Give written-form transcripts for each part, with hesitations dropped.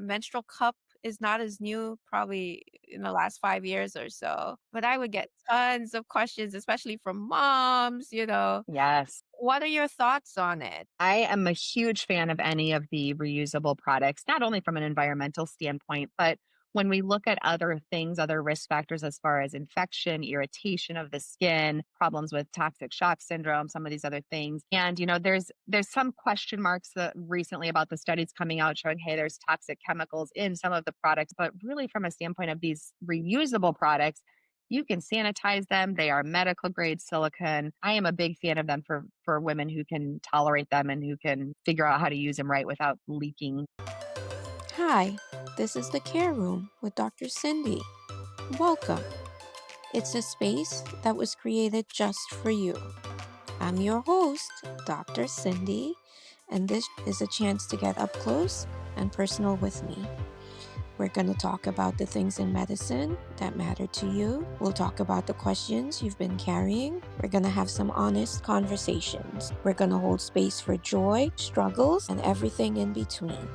menstrual cup is not as new, probably in the last 5 years or so. But I would get tons of questions, especially from moms. Yes. What are your thoughts on it? I am a huge fan of any of the reusable products, not only from an environmental standpoint, but when we look at other things, other risk factors as far as infection, irritation of the skin, problems with toxic shock syndrome, some of these other things. And there's some question marks recently about the studies coming out showing, hey, there's toxic chemicals in some of the products, but really from a standpoint of these reusable products, you can sanitize them. They are medical grade silicone. I am a big fan of them for women who can tolerate them and who can figure out how to use them right without leaking. Hi, this is the Care Room with Dr. Cindy. Welcome. It's a space that was created just for you. I'm your host, Dr. Cindy, and this is a chance to get up close and personal with me. We're going to talk about the things in medicine that matter to you. We'll talk about the questions you've been carrying. We're going to have some honest conversations. We're going to hold space for joy, struggles, and everything in between.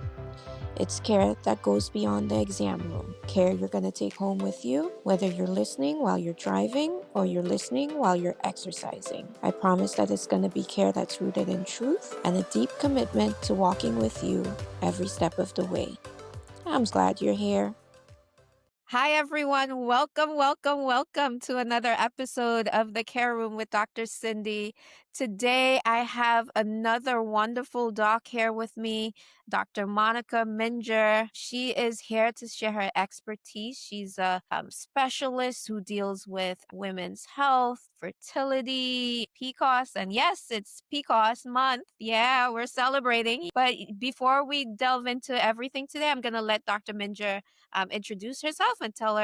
It's care that goes beyond the exam room. Care you're going to take home with you, whether you're listening while you're driving or you're listening while you're exercising. I promise that it's going to be care that's rooted in truth and a deep commitment to walking with you every step of the way. I'm glad you're here. Hi, everyone. Welcome, welcome, welcome to another episode of The Care Room with Dr. Cindy. Today, I have another wonderful doc here with me, Dr. Monica Minjeur. She is here to share her expertise. She's a specialist who deals with women's health, fertility, PCOS, and yes, it's PCOS month. Yeah, we're celebrating. But before we delve into everything today, I'm going to let Dr. Minjeur introduce herself and tell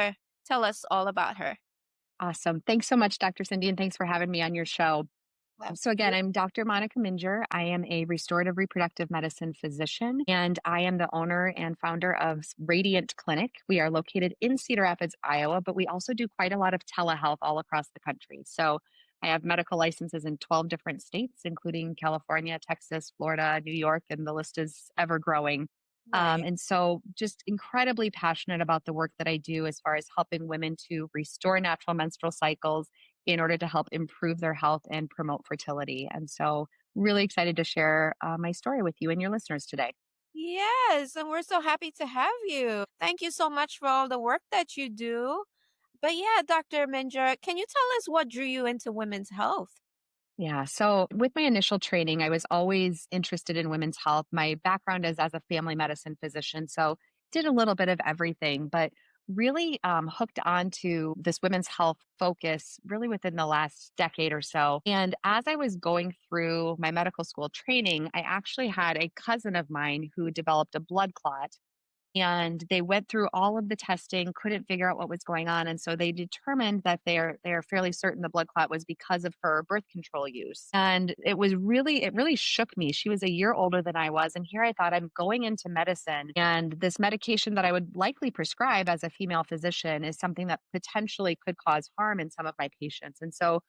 us all about her. Awesome. Thanks so much, Dr. Cindy, and thanks for having me on your show. So, again, Absolutely. I'm Dr. Monica Minjeur. I am a restorative reproductive medicine physician, and I am the owner and founder of Radiant Clinic. We are located in Cedar Rapids, Iowa, but we also do quite a lot of telehealth all across the country. So, I have medical licenses in 12 different states, including California, Texas, Florida, New York, and the list is ever growing. Right. And so, just incredibly passionate about the work that I do as far as helping women to restore natural menstrual cycles in order to help improve their health and promote fertility. And so, really excited to share my story with you and your listeners today. Yes, and we're so happy to have you. Thank you so much for all the work that you do. But yeah, Dr. Minjur, can you tell us what drew you into women's health? Yeah. So, with my initial training, I was always interested in women's health. My background is as a family medicine physician. So, did a little bit of everything, but really hooked onto this women's health focus really within the last decade or so. And as I was going through my medical school training, I actually had a cousin of mine who developed a blood clot, and they went through all of the testing, couldn't figure out what was going on, and so they determined that they are fairly certain the blood clot was because of her birth control use. And it really shook me. She was a year older than I was, and here I thought, I'm going into medicine, and this medication that I would likely prescribe as a female physician is something that potentially could cause harm in some of my patients. And so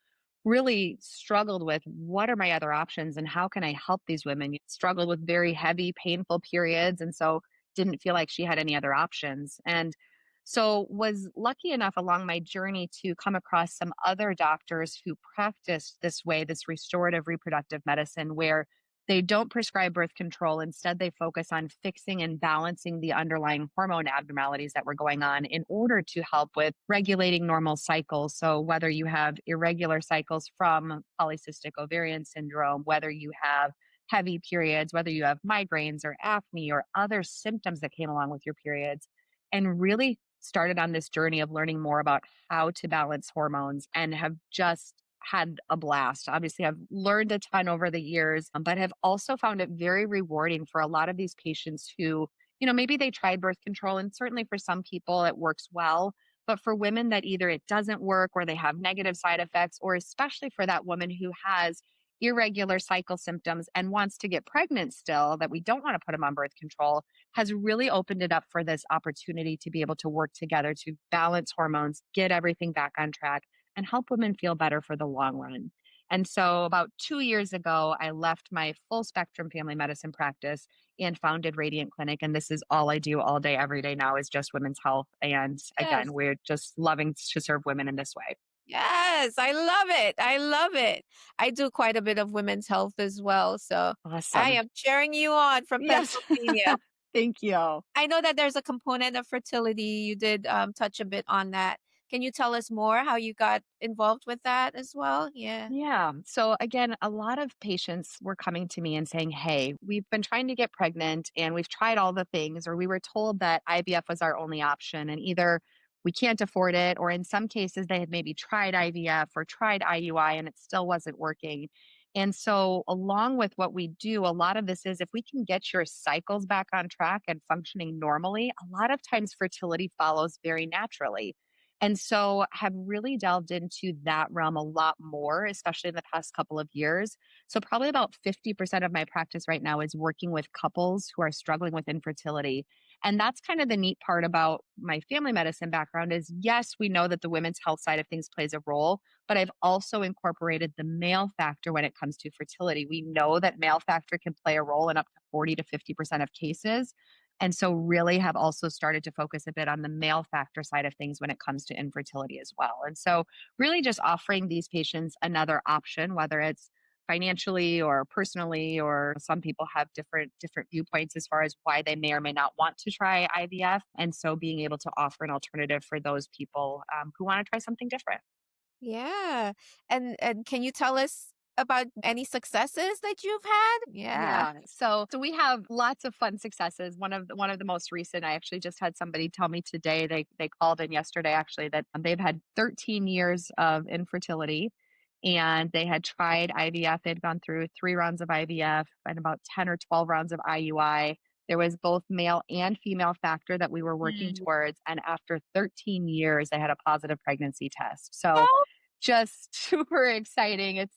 really struggled with what are my other options and how can I help these women. Struggled with very heavy painful periods, and so didn't feel like she had any other options. And so was lucky enough along my journey to come across some other doctors who practice this way, this restorative reproductive medicine, where they don't prescribe birth control. Instead, they focus on fixing and balancing the underlying hormone abnormalities that were going on in order to help with regulating normal cycles. So, whether you have irregular cycles from polycystic ovarian syndrome, whether you have heavy periods, whether you have migraines or acne or other symptoms that came along with your periods, and really started on this journey of learning more about how to balance hormones and have just had a blast. Obviously, I've learned a ton over the years, but have also found it very rewarding for a lot of these patients who, maybe they tried birth control, and certainly for some people it works well. But for women that either it doesn't work or they have negative side effects, or especially for that woman who has irregular cycle symptoms and wants to get pregnant still, that we don't want to put them on birth control, has really opened it up for this opportunity to be able to work together to balance hormones, get everything back on track, and help women feel better for the long run. And so about 2 years ago, I left my full spectrum family medicine practice and founded Radiant Clinic. And this is all I do all day, every day now is just women's health. And again, Yes. we're just loving to serve women in this way. Yes, I love it. I love it. I do quite a bit of women's health as well, so I Awesome. am cheering you on from Yes. Pennsylvania. Thank you. I know that there's a component of fertility. You did touch a bit on that. Can you tell us more how you got involved with that as well? Yeah. Yeah. So again, a lot of patients were coming to me and saying, "Hey, we've been trying to get pregnant and we've tried all the things, or we were told that IVF was our only option. And either we can't afford it, or in some cases, they had maybe tried IVF or tried IUI and it still wasn't working." And so, along with what we do, a lot of this is if we can get your cycles back on track and functioning normally, a lot of times fertility follows very naturally. And so have really delved into that realm a lot more, especially in the past couple of years. So probably about 50% of my practice right now is working with couples who are struggling with infertility. And that's kind of the neat part about my family medicine background is yes, we know that the women's health side of things plays a role, but I've also incorporated the male factor when it comes to fertility. We know that male factor can play a role in up to 40 to 50% of cases. And so, really have also started to focus a bit on the male factor side of things when it comes to infertility as well. And so, really just offering these patients another option, whether it's financially or personally, or some people have different viewpoints as far as why they may or may not want to try IVF. And so, being able to offer an alternative for those people who want to try something different. Yeah. And can you tell us about any successes that you've had? Yeah. Yeah. So we have lots of fun successes. One of the most recent, I actually just had somebody tell me today, they called in yesterday actually that they've had 13 years of infertility and they had tried IVF. They'd gone through 3 rounds of IVF and about 10 or 12 rounds of IUI. There was both male and female factor that we were working Mm. towards. And after 13 years, they had a positive pregnancy test. So Oh, just super exciting.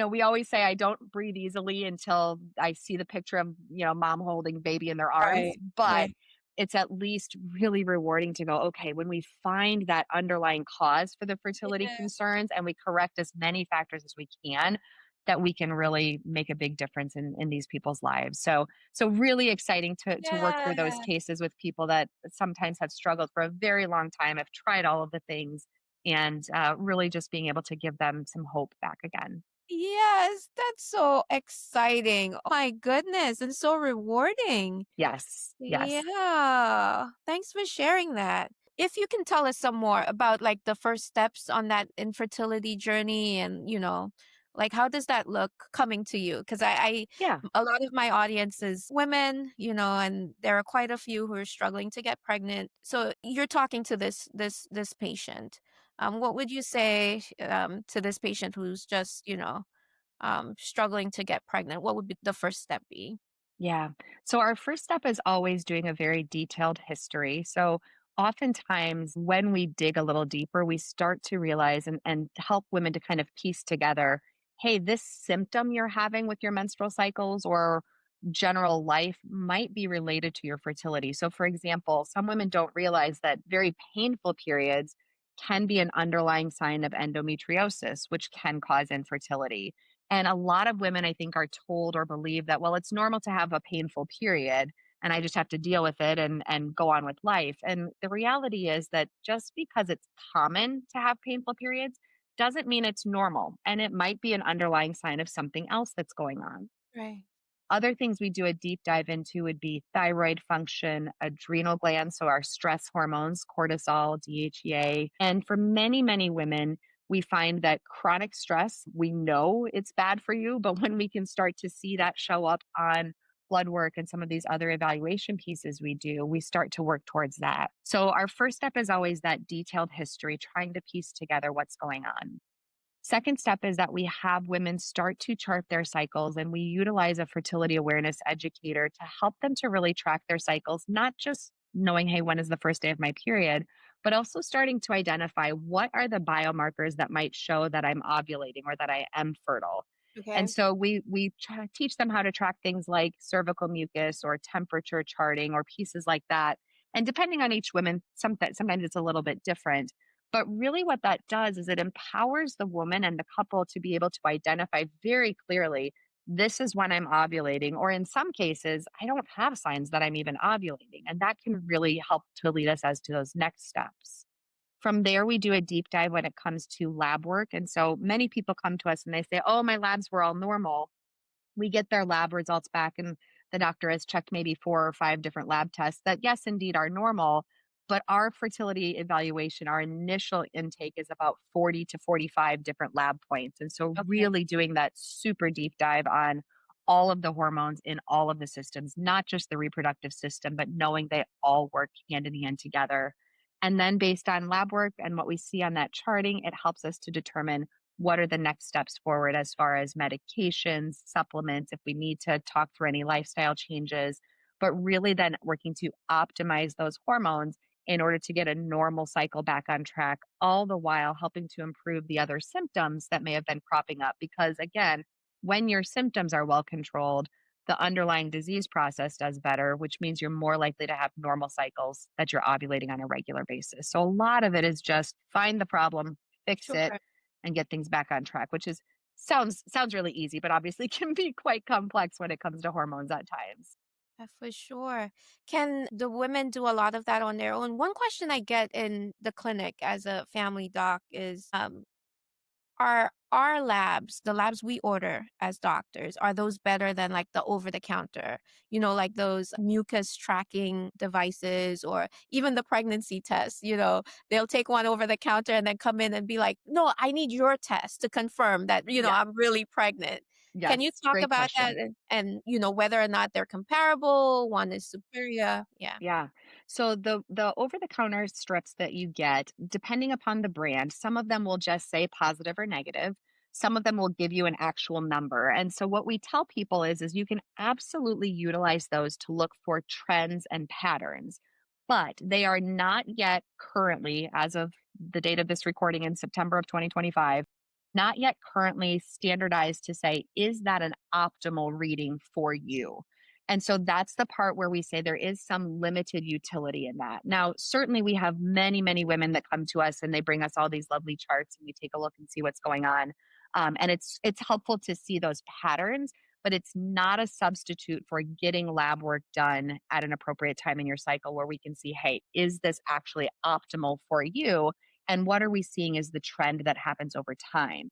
We always say I don't breathe easily until I see the picture of, mom holding baby in their arms, right. but Right. it's at least really rewarding to go, okay, when we find that underlying cause for the fertility Yeah. concerns and we correct as many factors as we can, that we can really make a big difference in these people's lives. So really exciting to work Yeah. through those cases with people that sometimes have struggled for a very long time, have tried all of the things, and really just being able to give them some hope back again. Yes, that's so exciting. Oh my goodness, and so rewarding. Yes, yes. Yeah. Thanks for sharing that. If you can tell us some more about like the first steps on that infertility journey and, like how does that look coming to you? Because Yeah. a lot of my audience is women, and there are quite a few who are struggling to get pregnant. So you're talking to this patient. What would you say to this patient who's just, struggling to get pregnant? What would be the first step be? Yeah. So our first step is always doing a very detailed history. So oftentimes when we dig a little deeper, we start to realize and to help women to kind of piece together, hey, this symptom you're having with your menstrual cycles or general life might be related to your fertility. So for example, some women don't realize that very painful periods can be an underlying sign of endometriosis, which can cause infertility. And a lot of women, I think, are told or believe that, well, it's normal to have a painful period and I just have to deal with it and go on with life. And the reality is that just because it's common to have painful periods doesn't mean it's normal. And it might be an underlying sign of something else that's going on. Right. Other things we do a deep dive into would be thyroid function, adrenal glands, so our stress hormones, cortisol, DHEA. And for many, many women, we find that chronic stress, we know it's bad for you, but when we can start to see that show up on blood work and some of these other evaluation pieces we do, we start to work towards that. So our first step is always that detailed history, trying to piece together what's going on. Second step is that we have women start to chart their cycles and we utilize a fertility awareness educator to help them to really track their cycles, not just knowing, hey, when is the first day of my period, but also starting to identify what are the biomarkers that might show that I'm ovulating or that I am fertile. And Okay. so we teach them how to track things like cervical mucus or temperature charting or pieces like that. And depending on each woman, sometimes it's a little bit different, But really, what that does is it empowers the woman and the couple to be able to identify very clearly this is when I'm ovulating, or in some cases, I don't have signs that I'm even ovulating. And that can really help to lead us as to those next steps. From there, we do a deep dive when it comes to lab work. And so many people come to us and they say, oh, my labs were all normal. We get their lab results back, and the doctor has checked maybe 4 or 5 different lab tests that, yes, indeed are normal. But our fertility evaluation, our initial intake is about 40 to 45 different lab points. And so, Okay. really doing that super deep dive on all of the hormones in all of the systems, not just the reproductive system, but knowing they all work hand in hand together. And then, based on lab work and what we see on that charting, it helps us to determine what are the next steps forward as far as medications, supplements, if we need to talk through any lifestyle changes, but really then working to optimize those hormones in order to get a normal cycle back on track, all the while helping to improve the other symptoms that may have been cropping up. Because again, when your symptoms are well controlled, the underlying disease process does better, which means you're more likely to have normal cycles that you're ovulating on a regular basis. So a lot of it is just find the problem, fix Sure. it, and get things back on track, which is sounds really easy, but obviously can be quite complex when it comes to hormones at times. For sure. Can the women do a lot of that on their own? One question I get in the clinic as a family doc is, are our labs, the labs we order as doctors, are those better than like the over the counter? Like those mucus tracking devices or even the pregnancy test, they'll take one over the counter and then come in and be like, "No, I need your test to confirm that, Yeah. I'm really pregnant." Can you Yes. talk Great about that question. and whether or not they're comparable, one is superior? Yeah. Yeah. So the over the counter strips that you get, depending upon the brand, some of them will just say positive or negative. Some of them will give you an actual number. And so what we tell people is you can absolutely utilize those to look for trends and patterns. But they are not yet currently, as of the date of this recording in September of 2025, not yet currently standardized to say, is that an optimal reading for you? And so that's the part where we say there is some limited utility in that. Now, certainly we have many, many women that come to us and they bring us all these lovely charts and we take a look and see what's going on. And it's helpful to see those patterns, but it's not a substitute for getting lab work done at an appropriate time in your cycle where we can see, hey, is this actually optimal for you? And what are we seeing is the trend that happens over time?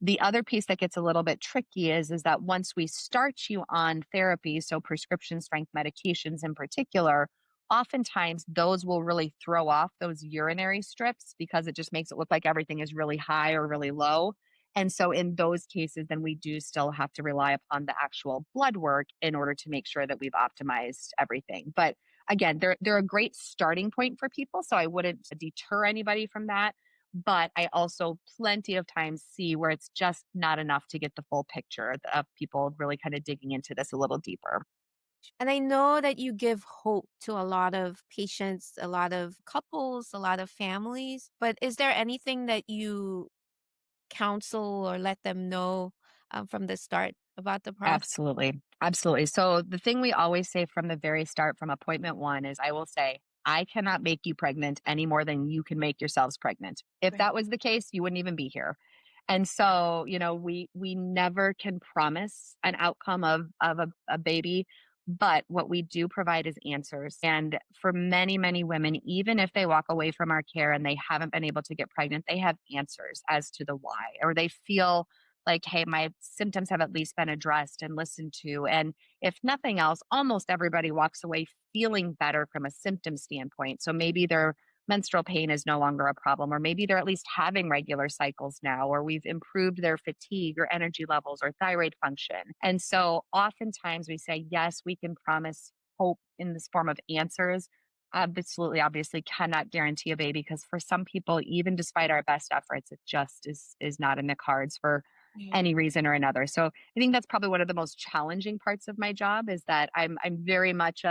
The other piece that gets a little bit tricky is that once we start you on therapy, so prescription strength medications in particular, oftentimes those will really throw off those urinary strips because it just makes it look like everything is really high or really low. And so in those cases, then we do still have to rely upon the actual blood work in order to make sure that we've optimized everything. But again, they're a great starting point for people. So I wouldn't deter anybody from that, but I also plenty of times see where it's just not enough to get the full picture of people really kind of digging into this a little deeper. And I know that you give hope to a lot of patients, a lot of couples, a lot of families, but is there anything that you counsel or let them know, from the start about the process? Absolutely. Absolutely. So the thing we always say from the very start, from appointment one, is I will say, I cannot make you pregnant any more than you can make yourselves pregnant. If Right. that was the case, you wouldn't even be here. And so, we never can promise an outcome of a baby, but what we do provide is answers. And for many, many women, even if they walk away from our care and they haven't been able to get pregnant, they have answers as to the why, or they feel like, hey, my symptoms have at least been addressed and listened to. And if nothing else, almost everybody walks away feeling better from a symptom standpoint. So maybe their menstrual pain is no longer a problem, or maybe they're at least having regular cycles now, or we've improved their fatigue or energy levels or thyroid function. And so oftentimes we say, yes, we can promise hope in this form of answers. Absolutely, obviously cannot guarantee a baby because for some people, even despite our best efforts, it just is not in the cards for Yeah. any reason or another. So I think that's probably one of the most challenging parts of my job is that I'm very much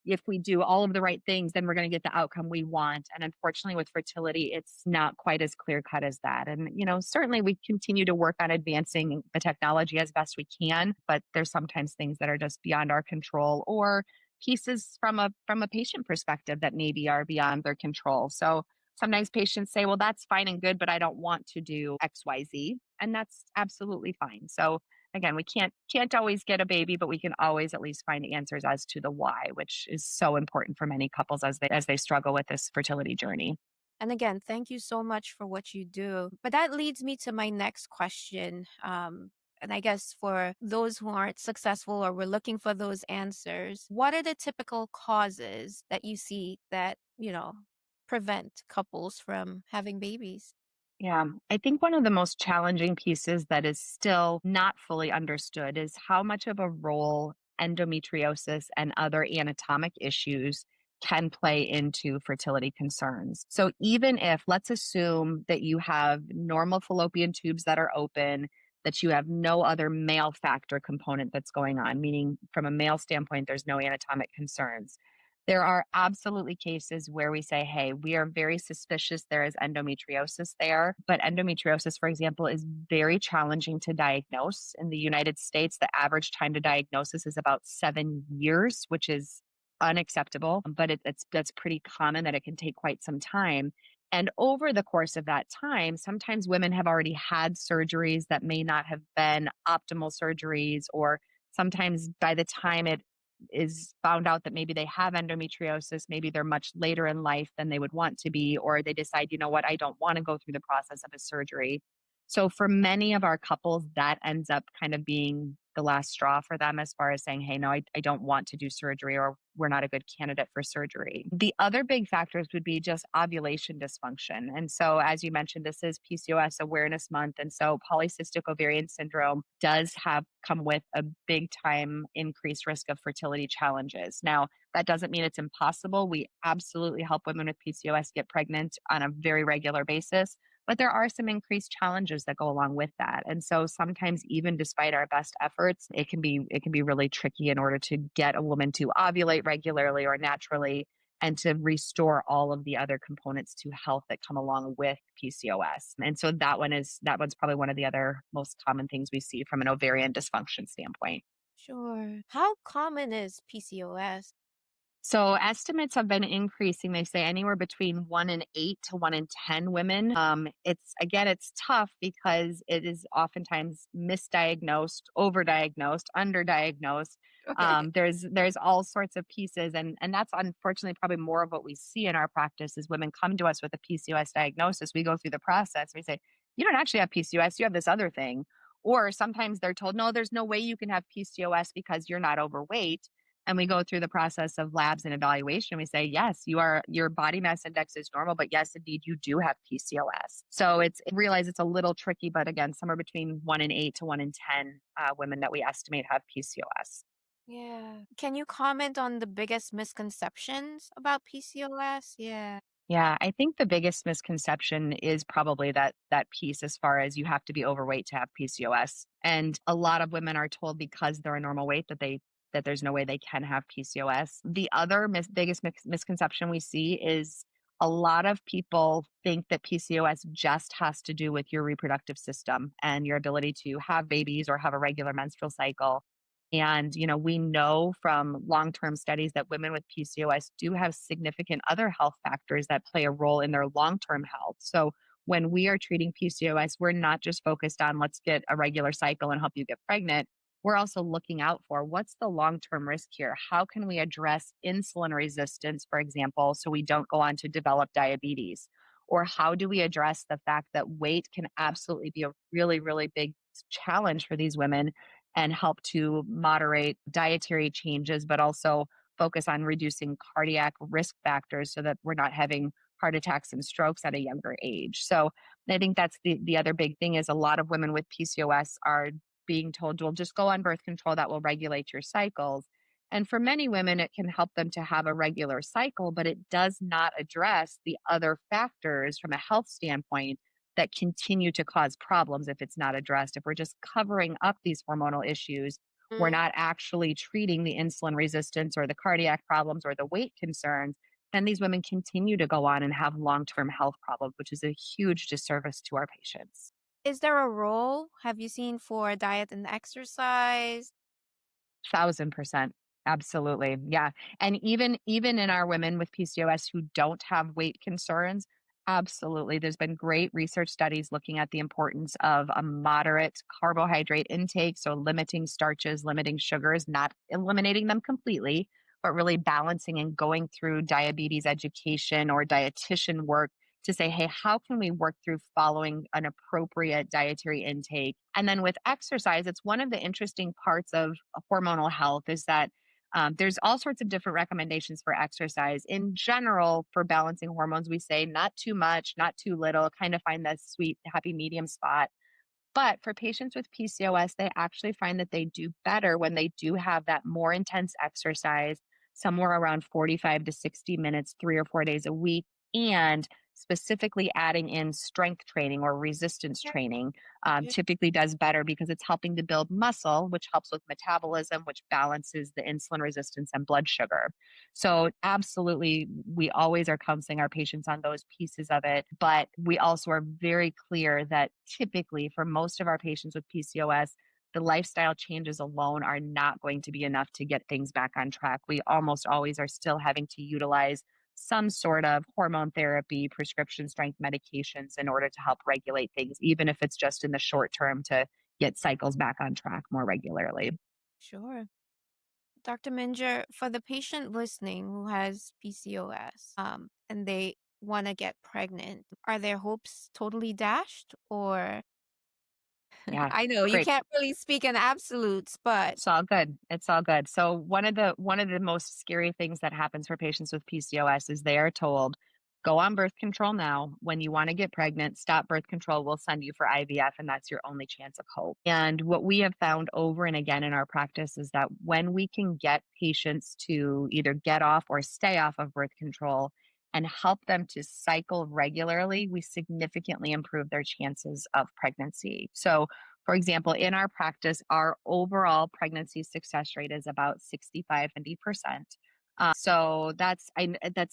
if we do all of the right things, then we're going to get the outcome we want. And unfortunately, with fertility, it's not quite as clear cut as that. And certainly we continue to work on advancing the technology as best we can, but there's sometimes things that are just beyond our control, or pieces from a patient perspective that maybe are beyond their control. So Sometimes patients say, well, that's fine and good, but I don't want to do XYZ. And that's absolutely fine. So again, we can't always get a baby, but we can always at least find answers as to the why, which is so important for many couples as they struggle with this fertility journey. And again, thank you so much for what you do. But that leads me to my next question. And I guess for those who aren't successful or were looking for those answers, what are the typical causes that you see that, prevent couples from having babies? Yeah, I think one of the most challenging pieces that is still not fully understood is how much of a role endometriosis and other anatomic issues can play into fertility concerns. So, even if, let's assume that you have normal fallopian tubes that are open, that you have no other male factor component that's going on, meaning from a male standpoint, there's no anatomic concerns. There are absolutely cases where we say, hey, we are very suspicious there is endometriosis there. But endometriosis, for example, is very challenging to diagnose. In the United States, the average time to diagnosis is about 7 years, which is unacceptable. But that's pretty common that it can take quite some time. And over the course of that time, sometimes women have already had surgeries that may not have been optimal surgeries, or sometimes by the time it is found out that maybe they have endometriosis, maybe they're much later in life than they would want to be, or they decide, you know what, I don't want to go through the process of a surgery. So for many of our couples, that ends up kind of being the last straw for them as far as saying, hey, no, I don't want to do surgery, or we're not a good candidate for surgery. The other big factors would be just ovulation dysfunction. And so, as you mentioned, this is PCOS Awareness Month. And so, polycystic ovarian syndrome does have come with a big time increased risk of fertility challenges. Now, that doesn't mean it's impossible. We absolutely help women with PCOS get pregnant on a very regular basis, but there are some increased challenges that go along with that. And so sometimes even despite our best efforts, it can be really tricky in order to get a woman to ovulate regularly or naturally, and to restore all of the other components to health that come along with PCOS. And so that one's probably one of the other most common things we see from an ovarian dysfunction standpoint. Sure. How common is PCOS? So estimates have been increasing. They say anywhere between 1 in 8 to 1 in 10 women. It's tough because it is oftentimes misdiagnosed, overdiagnosed, underdiagnosed. Right. There's all sorts of pieces, and that's unfortunately probably more of what we see in our practice is women come to us with a PCOS diagnosis. We go through the process. We say, you don't actually have PCOS, you have this other thing. Or sometimes they're told, no, there's no way you can have PCOS because you're not overweight, and we go through the process of labs and evaluation. We say, yes, your body mass index is normal, but yes, indeed, you do have PCOS. So realize it's a little tricky, but again, somewhere between 1 in 8 to 1 in 10 women that we estimate have PCOS. Yeah. Can you comment on the biggest misconceptions about PCOS? Yeah. Yeah, I think the biggest misconception is probably that piece as far as you have to be overweight to have PCOS. And a lot of women are told because they're a normal weight that there's no way they can have PCOS. The other biggest misconception we see is a lot of people think that PCOS just has to do with your reproductive system and your ability to have babies or have a regular menstrual cycle. And, we know from long term studies that women with PCOS do have significant other health factors that play a role in their long term health. So, when we are treating PCOS, we're not just focused on let's get a regular cycle and help you get pregnant. We're also looking out for what's the long term risk here? How can we address insulin resistance, for example, so we don't go on to develop diabetes? Or how do we address the fact that weight can absolutely be a really, really big challenge for these women, and help to moderate dietary changes, but also focus on reducing cardiac risk factors so that we're not having heart attacks and strokes at a younger age. So I think that's the other big thing is a lot of women with PCOS are being told, well, just go on birth control that will regulate your cycles. And for many women, it can help them to have a regular cycle, but it does not address the other factors from a health standpoint that continue to cause problems if it's not addressed. If we're just covering up these hormonal issues, we're Mm. not actually treating the insulin resistance or the cardiac problems or the weight concerns. And these women continue to go on and have long term health problems, which is a huge disservice to our patients. Is there a role have you seen for diet and exercise? 1,000%. Absolutely. Yeah. And even in our women with PCOS who don't have weight concerns, Absolutely. There's been great research studies looking at the importance of a moderate carbohydrate intake. So, limiting starches, limiting sugars, not eliminating them completely, but really balancing and going through diabetes education or dietitian work to say, hey, how can we work through following an appropriate dietary intake? And then with exercise, it's one of the interesting parts of hormonal health is that there's all sorts of different recommendations for exercise. In general, for balancing hormones, we say not too much, not too little, kind of find that sweet, happy medium spot. But for patients with PCOS, they actually find that they do better when they do have that more intense exercise, somewhere around 45 to 60 minutes, 3 or 4 days a week, and specifically adding in strength training or resistance Yeah. training Okay. typically does better because it's helping to build muscle, which helps with metabolism, which balances the insulin resistance and blood sugar. So, absolutely, we always are counseling our patients on those pieces of it. But we also are very clear that typically, for most of our patients with PCOS, the lifestyle changes alone are not going to be enough to get things back on track. We almost always are still having to utilize some sort of hormone therapy, prescription strength medications in order to help regulate things, even if it's just in the short term to get cycles back on track more regularly. Sure. Dr. Minjeur, for the patient listening who has PCOS, and they want to get pregnant, are their hopes totally dashed? Or Yeah, I know you great. can't really speak in absolutes, but It's all good. It's all good. So one of the most scary things that happens for patients with PCOS is they are told, go on birth control now. When you want to get pregnant, stop birth control. We'll send you for IVF, and that's your only chance of hope. And what we have found over and again in our practice is that when we can get patients to either get off or stay off of birth control and help them to cycle regularly, we significantly improve their chances of pregnancy. So for example, in our practice, our overall pregnancy success rate is about 65, 70%. So that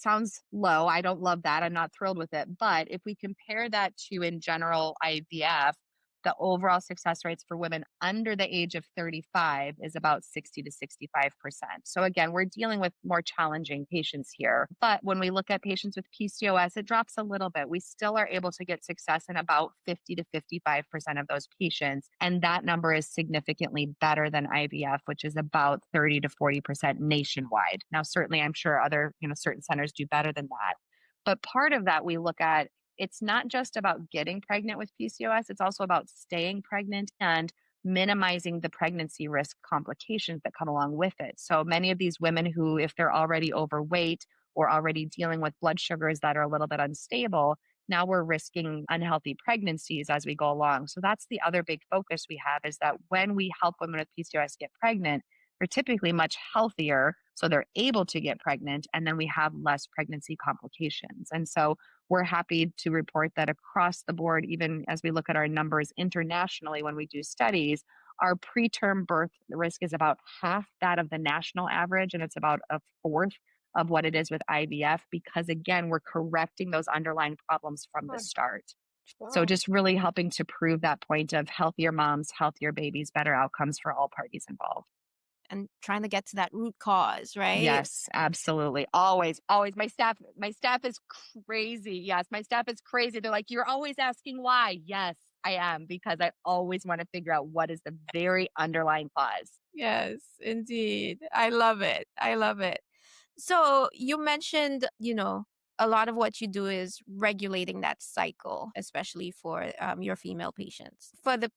sounds low. I don't love that. I'm not thrilled with it. But if we compare that to in general IVF, the overall success rates for women under the age of 35 is about 60 to 65%. So again, we're dealing with more challenging patients here. But when we look at patients with PCOS, it drops a little bit. We still are able to get success in about 50 to 55% of those patients. And that number is significantly better than IVF, which is about 30 to 40% nationwide. Now, certainly I'm sure other, certain centers do better than that. But part of that we look at it's not just about getting pregnant with PCOS, it's also about staying pregnant and minimizing the pregnancy risk complications that come along with it. So many of these women who, if they're already overweight or already dealing with blood sugars that are a little bit unstable, now we're risking unhealthy pregnancies as we go along. So that's the other big focus we have is that when we help women with PCOS get pregnant, they're typically much healthier. So they're able to get pregnant, and then we have less pregnancy complications. And so we're happy to report that across the board, even as we look at our numbers internationally when we do studies, our preterm birth risk is about half that of the national average, and it's about a fourth of what it is with IVF because, again, we're correcting those underlying problems from the sure, start. So, sure. just really helping to prove that point of healthier moms, healthier babies, better outcomes for all parties involved. And trying to get to that root cause, right? Yes, absolutely. Always, always. My staff is crazy. Yes, my staff is crazy. They're like, "You're always asking why." Yes, I am because I always want to figure out what is the very underlying cause. Yes, indeed. I love it. I love it. So you mentioned, a lot of what you do is regulating that cycle, especially for your female patients. For the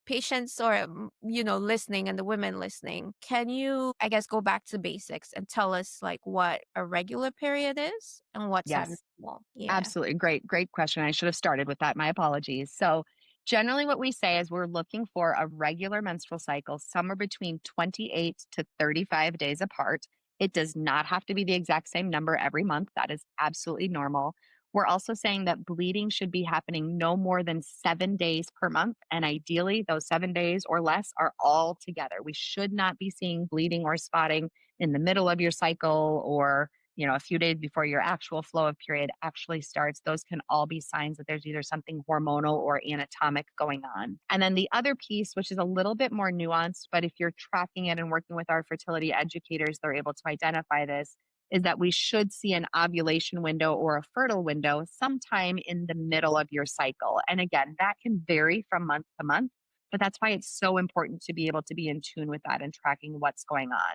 patients or, listening and the women listening, can you, I guess, go back to basics and tell us like what a regular period is and what's Yes. abnormal? Yeah. Absolutely. Great question. I should have started with that. My apologies. So, generally, what we say is we're looking for a regular menstrual cycle somewhere between 28 to 35 days apart. It does not have to be the exact same number every month. That is absolutely normal. We're also saying that bleeding should be happening no more than 7 days per month. And ideally, those 7 days or less are all together. We should not be seeing bleeding or spotting in the middle of your cycle or a few days before your actual flow of period actually starts. Those can all be signs that there's either something hormonal or anatomic going on. And then the other piece, which is a little bit more nuanced, but if you're tracking it and working with our fertility educators, they're able to identify this, is that we should see an ovulation window or a fertile window sometime in the middle of your cycle. And again, that can vary from month to month, but that's why it's so important to be able to be in tune with that and tracking what's going on.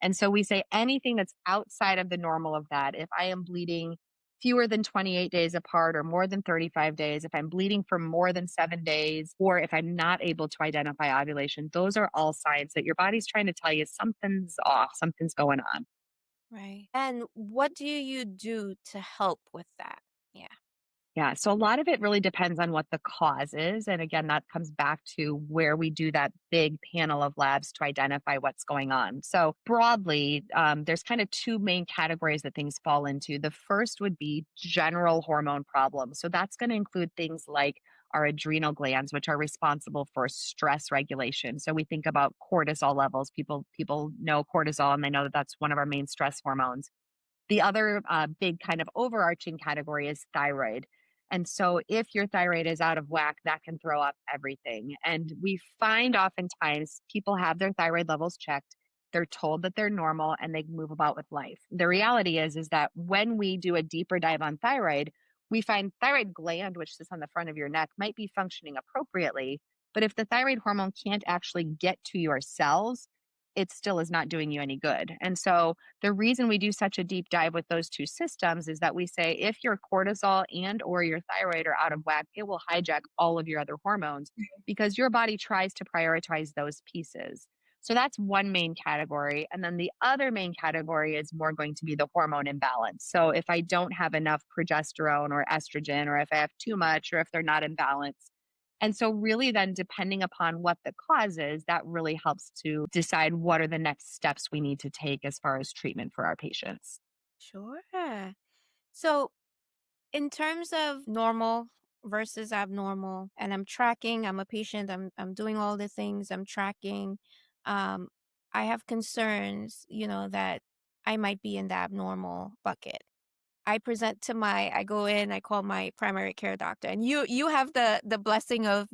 And so we say anything that's outside of the normal of that, if I am bleeding fewer than 28 days apart or more than 35 days, if I'm bleeding for more than 7 days, or if I'm not able to identify ovulation, those are all signs that your body's trying to tell you something's off, something's going on. Right. And what do you do to help with that? Yeah. Yeah. So a lot of it really depends on what the cause is. And again, that comes back to where we do that big panel of labs to identify what's going on. So broadly, there's kind of two main categories that things fall into. The first would be general hormone problems. So that's going to include things like our adrenal glands, which are responsible for stress regulation. So we think about cortisol levels. People know cortisol and they know that that's one of our main stress hormones. The other big kind of overarching category is thyroid. And so, if your thyroid is out of whack, that can throw up everything. And we find oftentimes people have their thyroid levels checked. They're told that they're normal and they move about with life. The reality is that when we do a deeper dive on thyroid, we find thyroid gland, which sits on the front of your neck, might be functioning appropriately. But if the thyroid hormone can't actually get to your cells, it still is not doing you any good. And so, the reason we do such a deep dive with those two systems is that we say if your cortisol and or your thyroid are out of whack, it will hijack all of your other hormones because your body tries to prioritize those pieces. So that's one main category. And then the other main category is more going to be the hormone imbalance. So if I don't have enough progesterone or estrogen, or if I have too much, or if they're not in balance. And so, really, then depending upon what the cause is, that really helps to decide what are the next steps we need to take as far as treatment for our patients. Sure. So, in terms of normal versus abnormal, and I'm tracking, I'm a patient, I'm doing all the things, I'm tracking. Um, I have concerns, that I might be in the abnormal bucket. I go in, I call my primary care doctor. And you have the blessing of,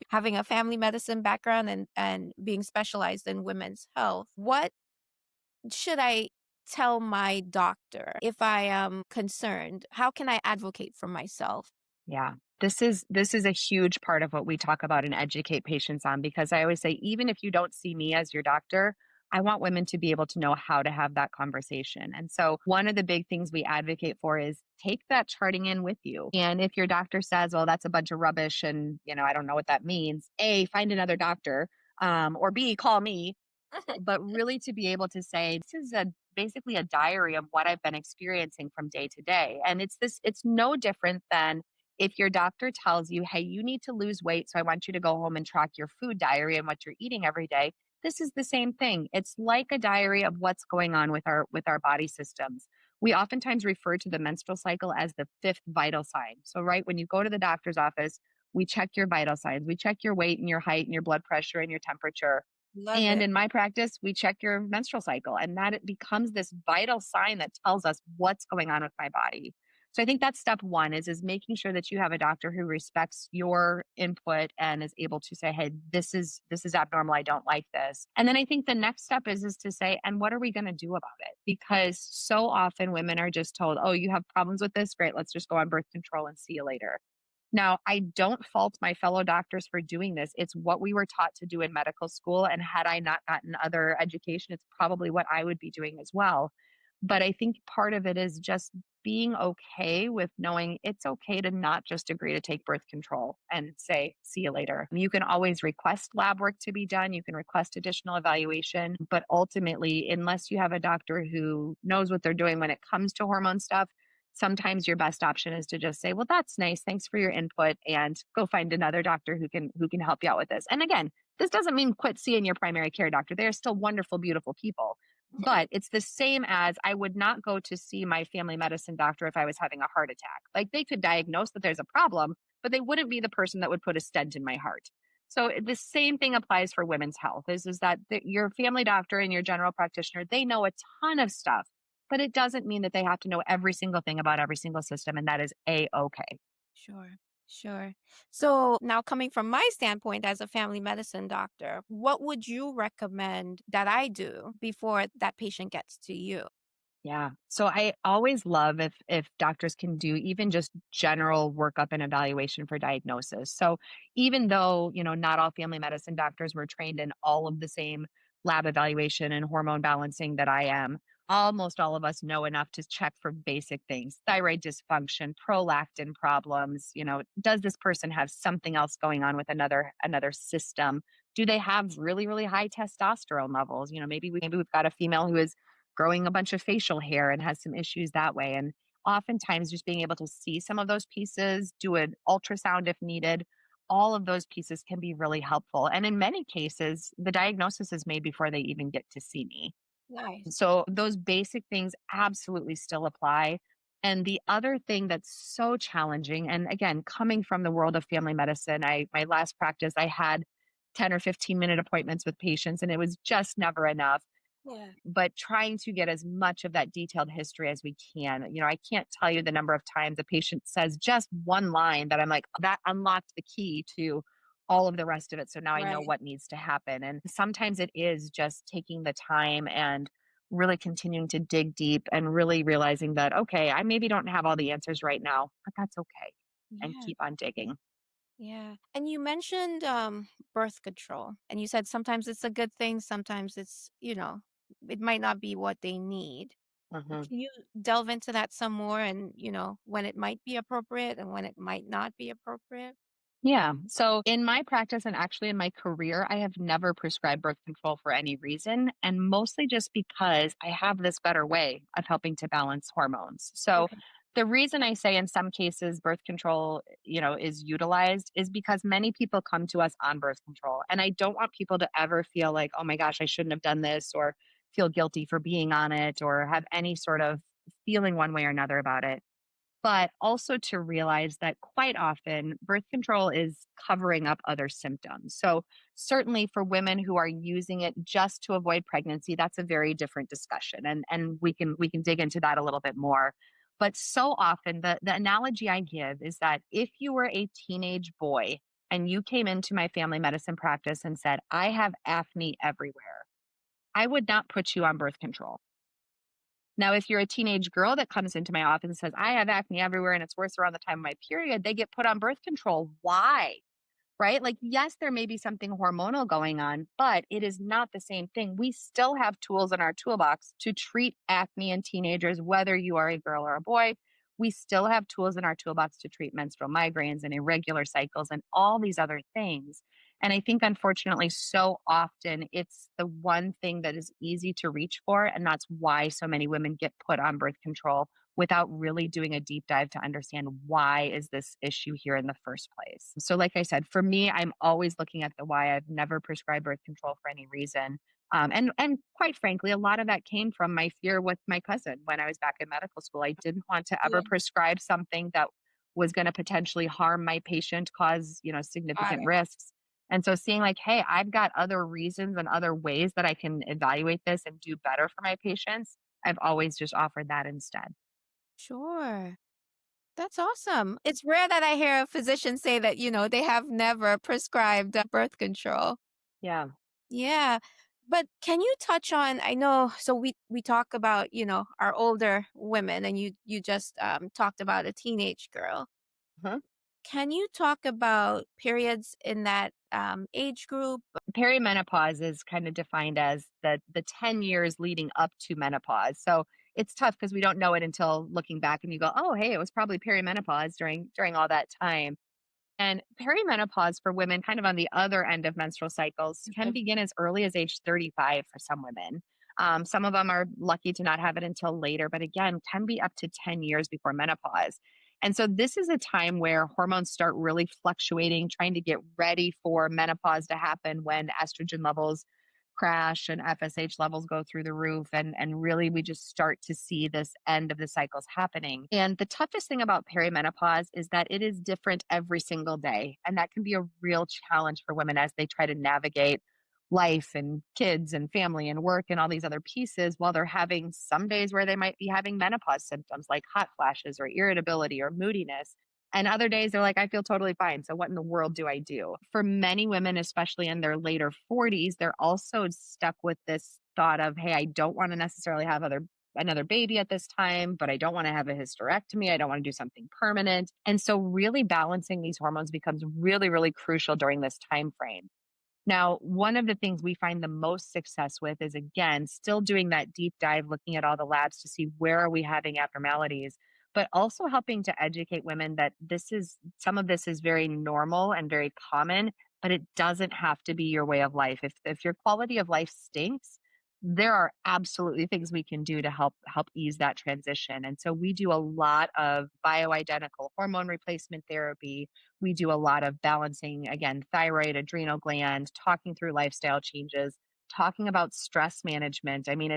having a family medicine background and being specialized in women's health. What should I tell my doctor if I am concerned? How can I advocate for myself? Yeah. This is a huge part of what we talk about and educate patients on because I always say even if you don't see me as your doctor, I want women to be able to know how to have that conversation. And so one of the big things we advocate for is take that charting in with you. And if your doctor says, "Well, that's a bunch of rubbish and, I don't know what that means." A, find another doctor, or B, call me, but really to be able to say this is a basically a diary of what I've been experiencing from day to day. And it's no different than if your doctor tells you, "Hey, you need to lose weight, so I want you to go home and track your food diary and what you're eating every day." This is the same thing. It's like a diary of what's going on with our body systems. We oftentimes refer to the menstrual cycle as the fifth vital sign. So right when you go to the doctor's office, we check your vital signs. We check your weight and your height and your blood pressure and your temperature. Love And it. in my practice, we check your menstrual cycle, and that it becomes this vital sign that tells us what's going on with my body. So I think that's step one is making sure that you have a doctor who respects your input and is able to say, "Hey, this is abnormal. I don't like this." And then I think the next step is to say, "And what are we going to do about it?" Because so often women are just told, "Oh, you have problems with this? Great, let's just go on birth control and see you later." Now, I don't fault my fellow doctors for doing this. It's what we were taught to do in medical school. And had I not gotten other education, it's probably what I would be doing as well. But I think part of it is just being okay with knowing it's okay to not just agree to take birth control and say, "See you later." You can always request lab work to be done, you can request additional evaluation. But ultimately, unless you have a doctor who knows what they're doing when it comes to hormone stuff, sometimes your best option is to just say, "Well, that's nice. Thanks for your input," and go find another doctor who can help you out with this. And again, this doesn't mean quit seeing your primary care doctor. They are still wonderful, beautiful people. But it's the same as I would not go to see my family medicine doctor if I was having a heart attack. Like they could diagnose that there's a problem, but they wouldn't be the person that would put a stent in my heart. So the same thing applies for women's health is that your family doctor and your general practitioner, they know a ton of stuff, but it doesn't mean that they have to know every single thing about every single system, and that is a-okay. Sure. Sure. So now coming from my standpoint as a family medicine doctor, what would you recommend that I do before that patient gets to you? Yeah. So I always love if doctors can do even just general workup and evaluation for diagnosis. So even though, not all family medicine doctors were trained in all of the same lab evaluation and hormone balancing that I am, almost all of us know enough to check for basic things: thyroid dysfunction, prolactin problems, does this person have something else going on with another system? Do they have really, really high testosterone levels? Maybe we've got a female who is growing a bunch of facial hair and has some issues that way. And oftentimes, just being able to see some of those pieces, do an ultrasound if needed, all of those pieces can be really helpful. And in many cases, the diagnosis is made before they even get to see me. Nice. So those basic things absolutely still apply. And the other thing that's so challenging, and again, coming from the world of family medicine, my last practice, I had 10 or 15-minute appointments with patients, and it was just never enough, Yeah. but trying to get as much of that detailed history as we can. I can't tell you the number of times a patient says just one line that I'm like, that unlocked the key to all of the rest of it. So now I know Right. what needs to happen. And sometimes it is just taking the time and really continuing to dig deep and really realizing that, okay, I maybe don't have all the answers right now, but that's okay. And Yeah. keep on digging. Yeah. And you mentioned birth control, and you said sometimes it's a good thing, sometimes it might not be what they need. Mhm. Can you delve into that some more and, when it might be appropriate and when it might not be appropriate? Yeah. So in my practice and actually in my career, I have never prescribed birth control for any reason. And mostly just because I have this better way of helping to balance hormones. So Okay. the reason I say in some cases birth control, is utilized is because many people come to us on birth control. And I don't want people to ever feel like, oh my gosh, I shouldn't have done this, or feel guilty for being on it, or have any sort of feeling one way or another about it, but also to realize that quite often birth control is covering up other symptoms. So, certainly for women who are using it just to avoid pregnancy, that's a very different discussion. And we can dig into that a little bit more. But so often the analogy I give is that if you were a teenage boy and you came into my family medicine practice and said, I have acne everywhere, I would not put you on birth control. Now, if you're a teenage girl that comes into my office and says, I have acne everywhere and it's worse around the time of my period, they get put on birth control. Why? Right? Like, yes, there may be something hormonal going on, but it is not the same thing. We still have tools in our toolbox to treat acne in teenagers, whether you are a girl or a boy. We still have tools in our toolbox to treat menstrual migraines and irregular cycles and all these other things. And I think, unfortunately, so often it's the one thing that is easy to reach for. And that's why so many women get put on birth control without really doing a deep dive to understand why is this issue here in the first place. So like I said, for me, I'm always looking at the why. I've never prescribed birth control for any reason. And quite frankly, a lot of that came from my fear with my cousin when I was back in medical school. I didn't want to ever Yeah. prescribe something that was going to potentially harm my patient, cause, Got significant it. risks. And so seeing like, hey, I've got other reasons and other ways that I can evaluate this and do better for my patients, I've always just offered that instead. Sure. That's awesome. It's rare that I hear a physician say that, they have never prescribed birth control. Yeah. Yeah. But can you touch on, I know, so we talk about, our older women, and you just talked about a teenage girl. Mhm. Can you talk about periods in that age group? Perimenopause is kind of defined as the 10 years leading up to menopause. So it's tough because we don't know it until looking back and you go, oh, hey, it was probably perimenopause during all that time. And perimenopause for women, kind of on the other end of menstrual cycles, can Okay. begin as early as age 35 for some women. Some of them are lucky to not have it until later, but again, can be up to 10 years before menopause. And so, this is a time where hormones start really fluctuating, trying to get ready for menopause to happen when estrogen levels crash and FSH levels go through the roof. And really, we just start to see this end of the cycles happening. And the toughest thing about perimenopause is that it is different every single day. And that can be a real challenge for women as they try to navigate life and kids and family and work and all these other pieces, while they're having some days where they might be having menopause symptoms like hot flashes or irritability or moodiness. And other days they're like, I feel totally fine. So what in the world do I do? For many women, especially in their later 40s, they're also stuck with this thought of, hey, I don't want to necessarily have other another baby at this time, but I don't want to have a hysterectomy. I don't want to do something permanent. And so really balancing these hormones becomes really, really crucial during this time frame. Now, one of the things we find the most success with is again, still doing that deep dive, looking at all the labs to see where are we having abnormalities, but also helping to educate women that this is some of this is very normal and very common, but it doesn't have to be your way of life. If your quality of life stinks, there are absolutely things we can do to help ease that transition. And so we do a lot of bioidentical hormone replacement therapy. We do a lot of balancing, again, thyroid, adrenal gland, talking through lifestyle changes, talking about stress management. I mean,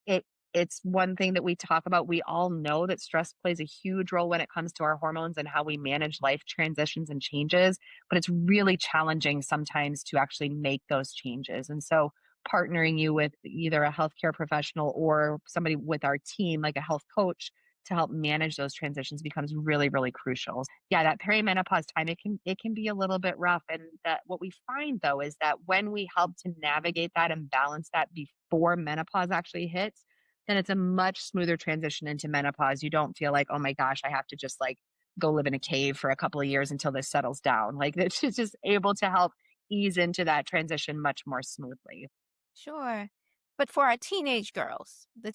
it it's one thing that we talk about. We all know that stress plays a huge role when it comes to our hormones and how we manage life transitions and changes, but it's really challenging sometimes to actually make those changes. And so partnering you with either a healthcare professional or somebody with our team, like a health coach, to help manage those transitions becomes really, really crucial. Yeah, that perimenopause time, it can be a little bit rough. And that what we find though is that when we help to navigate that and balance that before menopause actually hits, then it's a much smoother transition into menopause. You don't feel like, oh my gosh, I have to just like go live in a cave for a couple of years until this settles down. Like it's just able to help ease into that transition much more smoothly. Sure. But for our teenage Hmm. girls, the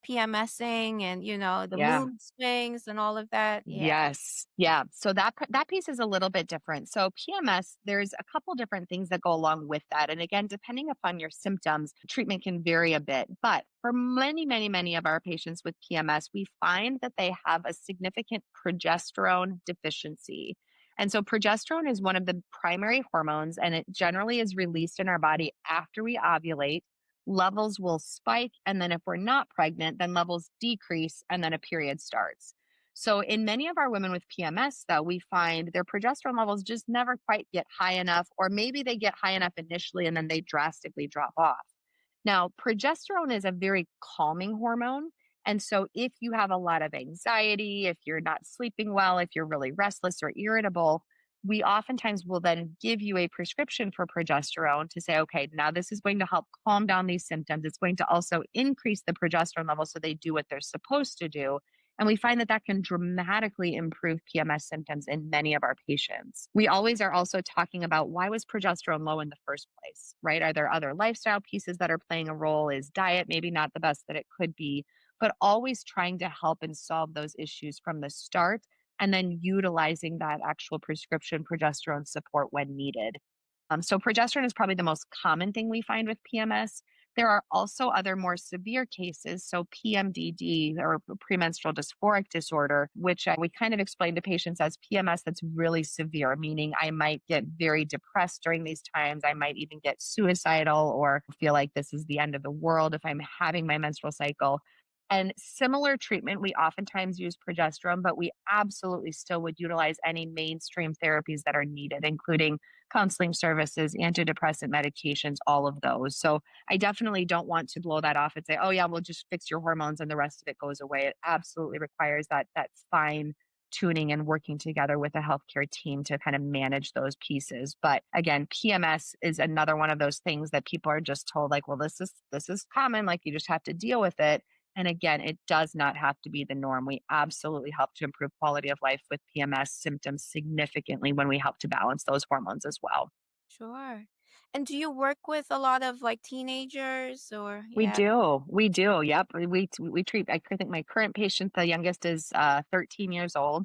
PMSing and, the Yeah. mood swings and all of that. Yeah. Yes. Yeah. So that piece is a little bit different. So PMS, there's a couple different things that go along with that. And again, depending upon your symptoms, treatment can vary a bit. But for many, many, many of our patients with PMS, we find that they have a significant progesterone deficiency. And so progesterone is one of the primary hormones, and it generally is released in our body after we ovulate. Levels will spike. And then if we're not pregnant, then levels decrease and then a period starts. So, in many of our women with PMS, though, we find their progesterone levels just never quite get high enough, or maybe they get high enough initially and then they drastically drop off. Now, progesterone is a very calming hormone. And so, if you have a lot of anxiety, if you're not sleeping well, if you're really restless or irritable, we oftentimes will then give you a prescription for progesterone to say, okay, now this is going to help calm down these symptoms. It's going to also increase the progesterone level so they do what they're supposed to do. And we find that that can dramatically improve PMS symptoms in many of our patients. We always are also talking about why was progesterone low in the first place, right? Are there other lifestyle pieces that are playing a role? Is diet maybe not the best that it could be? But always trying to help and solve those issues from the start and then utilizing that actual prescription progesterone support when needed. So, progesterone is probably the most common thing we find with PMS. There are also other more severe cases. So, PMDD or premenstrual dysphoric disorder, which we kind of explain to patients as PMS that's really severe, meaning I might get very depressed during these times. I might even get suicidal or feel like this is the end of the world if I'm having my menstrual cycle. And similar treatment, we oftentimes use progesterone, but we absolutely still would utilize any mainstream therapies that are needed, including counseling services, antidepressant medications, all of those. So I definitely don't want to blow that off and say, oh yeah, we'll just fix your hormones and the rest of it goes away. It absolutely requires that fine tuning and working together with a healthcare team to kind of manage those pieces. But again, PMS is another one of those things that people are just told like, well, this is common, like you just have to deal with it. And again, it does not have to be the norm. We absolutely help to improve quality of life with PMS symptoms significantly when we help to balance those hormones as well. Sure. And do you work with a lot of like teenagers or We yeah, do. We do. Yep. We treat, I think my current patient, the youngest is 13 years old.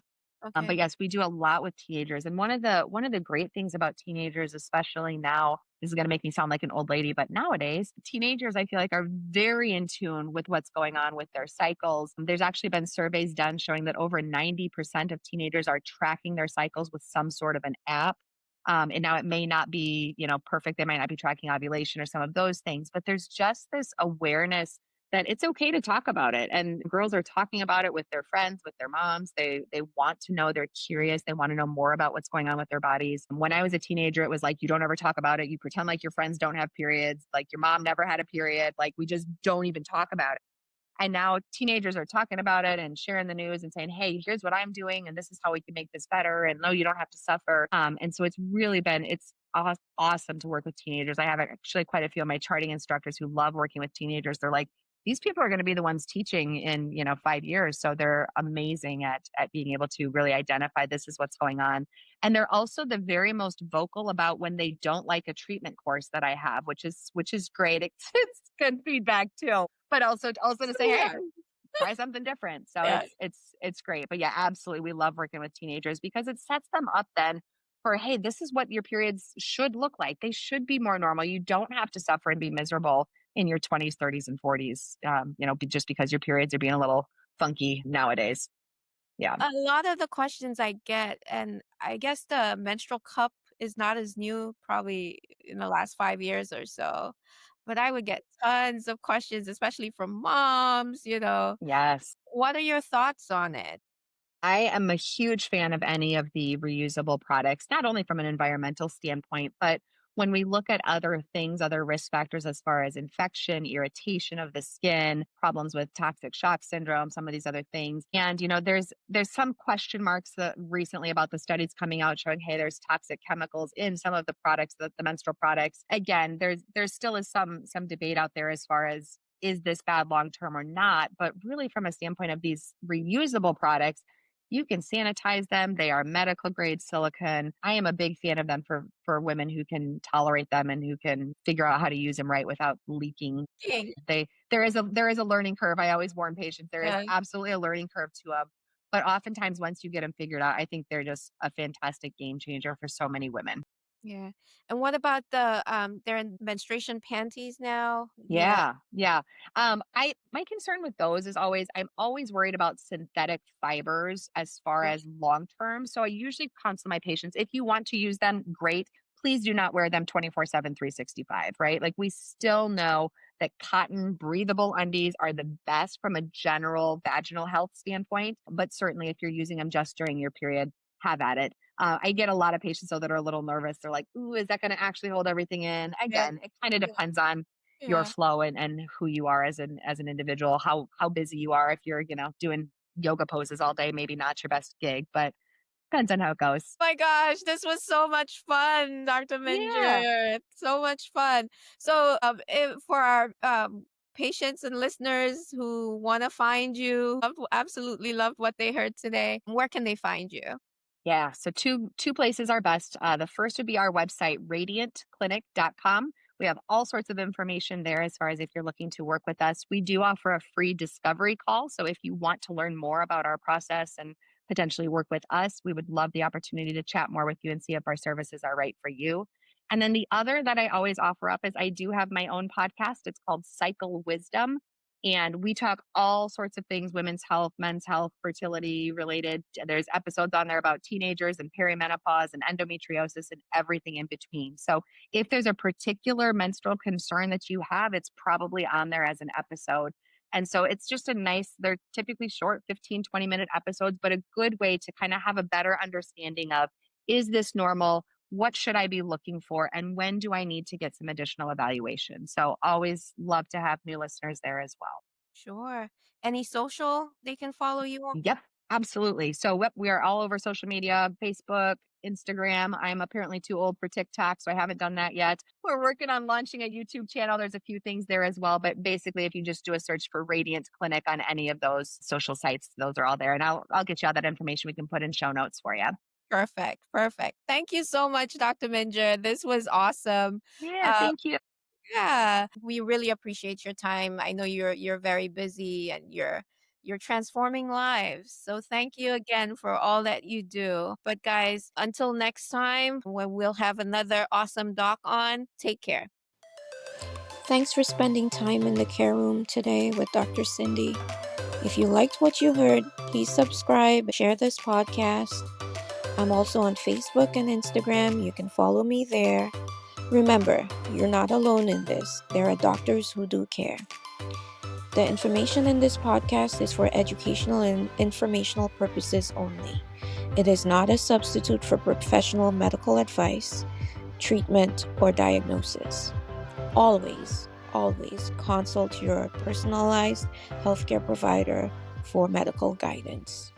But okay. yes, we do a lot with teenagers. And one of the great things about teenagers, especially now, this is going to make me sound like an old lady, but nowadays, teenagers I feel like are very in tune with what's going on with their cycles. There's actually been surveys done showing that over 90% of teenagers are tracking their cycles with some sort of an app. And now it may not be, perfect. They might not be tracking ovulation or some of those things, but there's just this awareness that it's okay to talk about it. And girls are talking about it with their friends, with their moms. They want to know, they're curious, they want to know more about what's going on with their bodies. When I was a teenager, it was like you don't ever talk about it. You pretend like your friends don't have periods, like your mom never had a period, like we just don't even talk about it. And now teenagers are talking about it and sharing the news and saying, hey, here's what I'm doing and this is how we can make this better. And no, you don't have to suffer. And so it's awesome to work with teenagers. I have actually quite a few of my charting instructors who love working with teenagers. They're like, these people are going to be the ones teaching in, 5 years. So they're amazing at being able to really identify this is what's going on. And they're also the very most vocal about when they don't like a treatment course that I have, which is great. It's good feedback too. But also to say, hey, Yeah, try something different. So yeah. it's great. But yeah, absolutely. We love working with teenagers because it sets them up then for, hey, this is what your periods should look like. They should be more normal. You don't have to suffer and be miserable in your 20s, 30s, and 40s, just because your periods are being a little funky nowadays. Yeah. A lot of the questions I get, and I guess the menstrual cup is not as new, probably in the last 5 years or so, but I would get tons of questions, especially from moms. Yes. What are your thoughts on it? I am a huge fan of any of the reusable products, not only from an environmental standpoint, but when we look at other things, other risk factors as far as infection, irritation of the skin, problems with toxic shock syndrome, some of these other things. And there's some question marks that recently about the studies coming out showing, hey, there's toxic chemicals in some of the products, the menstrual products. Again, there's still is some debate out there as far as is this bad long term or not? But really, from a standpoint of these reusable products, you can sanitize them. They are medical grade silicone. I am a big fan of them for women who can tolerate them and who can figure out how to use them right without leaking. King. There is a learning curve. I always warn patients there is Yeah, absolutely a learning curve to them. But oftentimes once you get them figured out, I think they're just a fantastic game changer for so many women. yeah. And what about they're in menstruation panties now? Yeah. Yeah, yeah. I my concern with those is always I'm always worried about synthetic fibers as far as long term. So I usually counsel my patients if you want to use them, great. Please do not wear them 24/7, 365, right? Like we still know that cotton breathable undies are the best from a general vaginal health standpoint. But certainly if you're using them just during your period, have at it. I get a lot of patients though that are a little nervous. They're like, "Ooh, is that going to actually hold everything in?" Yeah. Again, it kind of Yeah. depends on your Yeah. flow and who you are as an individual, how busy you are. If you're doing yoga poses all day, maybe not your best gig, but depends on how it goes. My gosh, this was so much fun, Dr. Yeah. Minjeur. So much fun. So, for our patients and listeners who want to find you, absolutely loved what they heard today. Where can they find you? Yeah, so two places are best. The first would be our website, radiantclinic.com. We have all sorts of information there as far as if you're looking to work with us. We do offer a free discovery call. So if you want to learn more about our process and potentially work with us, we would love the opportunity to chat more with you and see if our services are right for you. And then the other that I always offer up is I do have my own podcast. It's called Cycle Wisdom. And we talk all sorts of things women's health, men's health, fertility related. There's episodes on there about teenagers and perimenopause and endometriosis and everything in between. So if there's a particular menstrual concern that you have, it's probably on there as an episode. And so it's just they're typically short 15, 20-minute episodes, but a good way to kind of have a better understanding of is this normal? What should I be looking for? And when do I need to get some additional evaluation? So always love to have new listeners there as well. Sure. Any social they can follow you on? Yep, absolutely. So we are all over social media, Facebook, Instagram. I'm apparently too old for TikTok, so I haven't done that yet. We're working on launching a YouTube channel. There's a few things there as well, but basically if you just do a search for Radiant Clinic on any of those social sites, those are all there. And I'll get you all that information we can put in show notes for you. Perfect. Perfect. Thank you so much, Dr. Minjur. This was awesome. Yeah, Uh, thank you. Yeah, we really appreciate your time. I know you're very busy and you're transforming lives. So thank you again for all that you do. But guys, until next time when we'll have another awesome doc on, take care. Thanks for spending time in the care room today with Dr. Cindy. If you liked what you heard, please subscribe, share this podcast. I'm also on Facebook and Instagram. You can follow me there. Remember, you're not alone in this. There are doctors who do care. The information in this podcast is for educational and informational purposes only. It is not a substitute for professional medical advice, treatment, or diagnosis. Always, always consult your personalized healthcare provider for medical guidance.